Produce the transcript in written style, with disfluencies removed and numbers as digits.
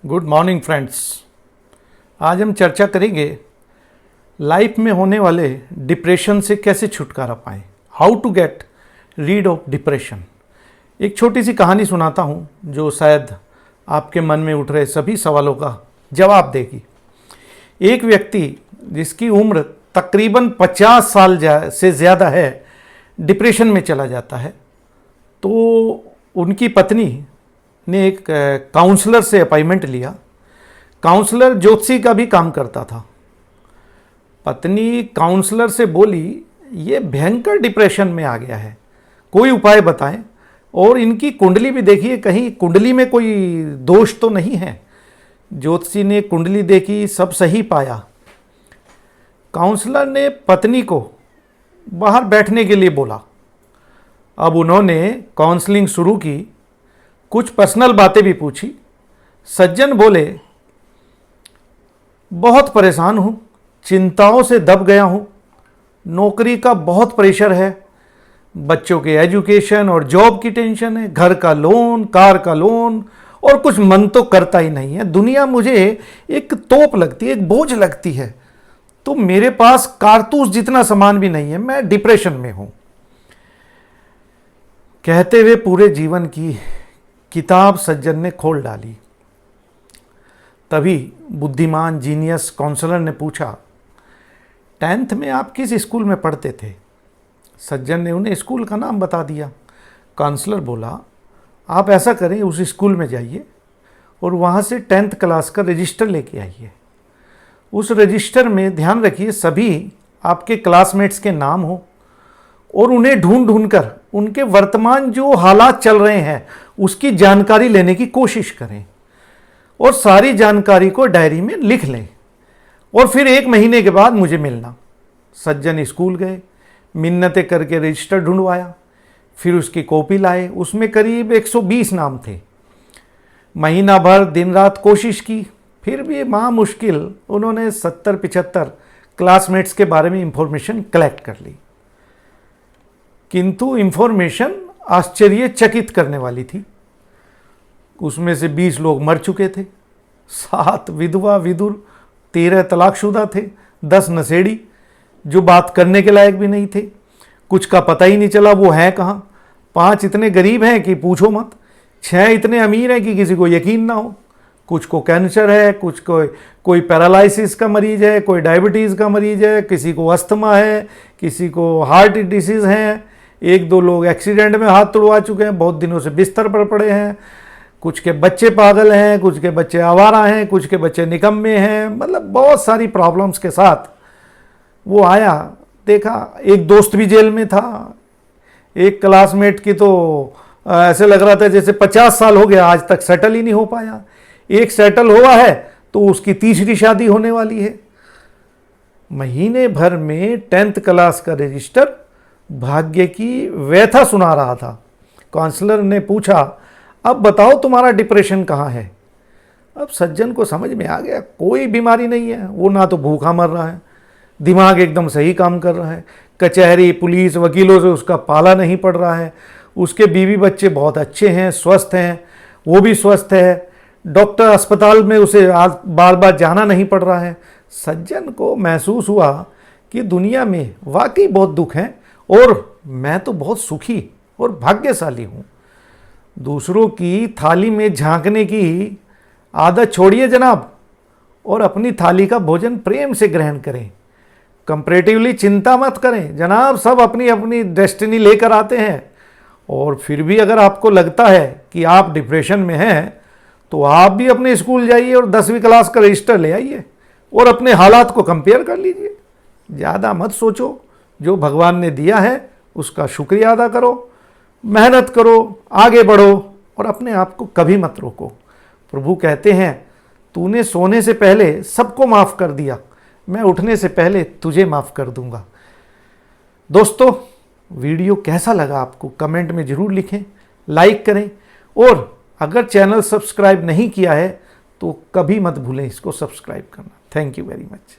Good morning friends. आज हम चर्चा करेंगे लाइफ में होने वाले डिप्रेशन से कैसे छुटकारा पाएं, how to get rid of depression. एक छोटी सी कहानी सुनाता हूं जो शायद आपके मन में उठ रहे सभी सवालों का जवाब देगी। एक व्यक्ति जिसकी उम्र तकरीबन 50 साल से ज़्यादा है डिप्रेशन में चला जाता है। तो उनकी पत्नी ने एक काउंसलर से अपॉइंटमेंट लिया। काउंसलर ज्योतिषी का भी काम करता था। पत्नी काउंसलर से बोली, ये भयंकर डिप्रेशन में आ गया है, कोई उपाय बताएं और इनकी कुंडली भी देखिए, कहीं कुंडली में कोई दोष तो नहीं है। ज्योतिषी ने कुंडली देखी, सब सही पाया। काउंसलर ने पत्नी को बाहर बैठने के लिए बोला। अब उन्होंने काउंसलिंग शुरू की, कुछ पर्सनल बातें भी पूछी। सज्जन बोले, बहुत परेशान हूँ, चिंताओं से दब गया हूँ, नौकरी का बहुत प्रेशर है, बच्चों के एजुकेशन और जॉब की टेंशन है, घर का लोन, कार का लोन, और कुछ मन तो करता ही नहीं है। दुनिया मुझे एक तोप लगती है, एक बोझ लगती है, तो मेरे पास कारतूस जितना सामान भी नहीं है, मैं डिप्रेशन में हूँ। कहते हुए पूरे जीवन की किताब सज्जन ने खोल डाली। तभी बुद्धिमान जीनियस काउंसलर ने पूछा, 10th में आप किस स्कूल में पढ़ते थे? सज्जन ने उन्हें स्कूल का नाम बता दिया। काउंसलर बोला, आप ऐसा करें, उस स्कूल में जाइए और वहाँ से 10th क्लास का रजिस्टर लेके आइए। उस रजिस्टर में ध्यान रखिए सभी आपके क्लासमेट्स के नाम हो और उन्हें ढूंढ ढूंढ कर उनके वर्तमान जो हालात चल रहे हैं उसकी जानकारी लेने की कोशिश करें और सारी जानकारी को डायरी में लिख लें और फिर 1 महीने के बाद मुझे मिलना। सज्जन स्कूल गए, मिन्नतें करके रजिस्टर ढूंढवाया, फिर उसकी कॉपी लाए। उसमें करीब 120 नाम थे। महीना भर दिन रात कोशिश की, फिर भी मुश्किल उन्होंने 70-75 क्लासमेट्स के बारे में इंफॉर्मेशन कलेक्ट कर ली। किंतु इंफॉर्मेशन आश्चर्यचकित करने वाली थी। उसमें से 20 लोग मर चुके थे, 7 विधवा विधुर, 13 तलाकशुदा थे, 10 नशेड़ी जो बात करने के लायक भी नहीं थे, कुछ का पता ही नहीं चला वो हैं कहाँ, 5 इतने गरीब हैं कि पूछो मत, 6 इतने अमीर हैं कि किसी को यकीन ना हो, कुछ को कैंसर है, कुछ को कोई पैरालिसिस का मरीज है, कोई डायबिटीज़ का मरीज है, किसी को अस्थमा है, किसी को हार्ट डिसीज़ है, 1-2 लोग एक्सीडेंट में हाथ तुड़वा चुके हैं, बहुत दिनों से बिस्तर पर पड़े हैं, कुछ के बच्चे पागल हैं, कुछ के बच्चे आवारा हैं, कुछ के बच्चे निकम्मे हैं। मतलब बहुत सारी प्रॉब्लम्स के साथ वो आया। देखा, एक दोस्त भी जेल में था, एक क्लासमेट की तो ऐसे लग रहा था जैसे 50 साल हो गया, आज तक सेटल ही नहीं हो पाया। एक सेटल हुआ है तो उसकी तीसरी शादी होने वाली है। महीने भर में 10th क्लास का रजिस्टर भाग्य की व्यथा सुना रहा था। काउंसलर ने पूछा, अब बताओ तुम्हारा डिप्रेशन कहाँ है? अब सज्जन को समझ में आ गया, कोई बीमारी नहीं है, वो ना तो भूखा मर रहा है, दिमाग एकदम सही काम कर रहा है, कचहरी पुलिस वकीलों से उसका पाला नहीं पड़ रहा है, उसके बीवी बच्चे बहुत अच्छे हैं, स्वस्थ हैं, वो भी स्वस्थ है, डॉक्टर अस्पताल में उसे बार बार जाना नहीं पड़ रहा है। सज्जन को महसूस हुआ कि दुनिया में वाकई बहुत दुख है और मैं तो बहुत सुखी और भाग्यशाली हूँ। दूसरों की थाली में झांकने की आदत छोड़िए जनाब और अपनी थाली का भोजन प्रेम से ग्रहण करें। कंपैरेटिवली चिंता मत करें जनाब, सब अपनी अपनी डेस्टिनी लेकर आते हैं। और फिर भी अगर आपको लगता है कि आप डिप्रेशन में हैं तो आप भी अपने स्कूल जाइए और 10वीं क्लास का रजिस्टर ले आइए और अपने हालात को कंपेयर कर लीजिए। ज़्यादा मत सोचो, जो भगवान ने दिया है उसका शुक्रिया अदा करो, मेहनत करो, आगे बढ़ो और अपने आप को कभी मत रोको। प्रभु कहते हैं, तूने सोने से पहले सबको माफ़ कर दिया, मैं उठने से पहले तुझे माफ़ कर दूंगा। दोस्तों, वीडियो कैसा लगा आपको कमेंट में ज़रूर लिखें, लाइक करें और अगर चैनल सब्सक्राइब नहीं किया है तो कभी मत भूलें इसको सब्सक्राइब करना। Thank you very much.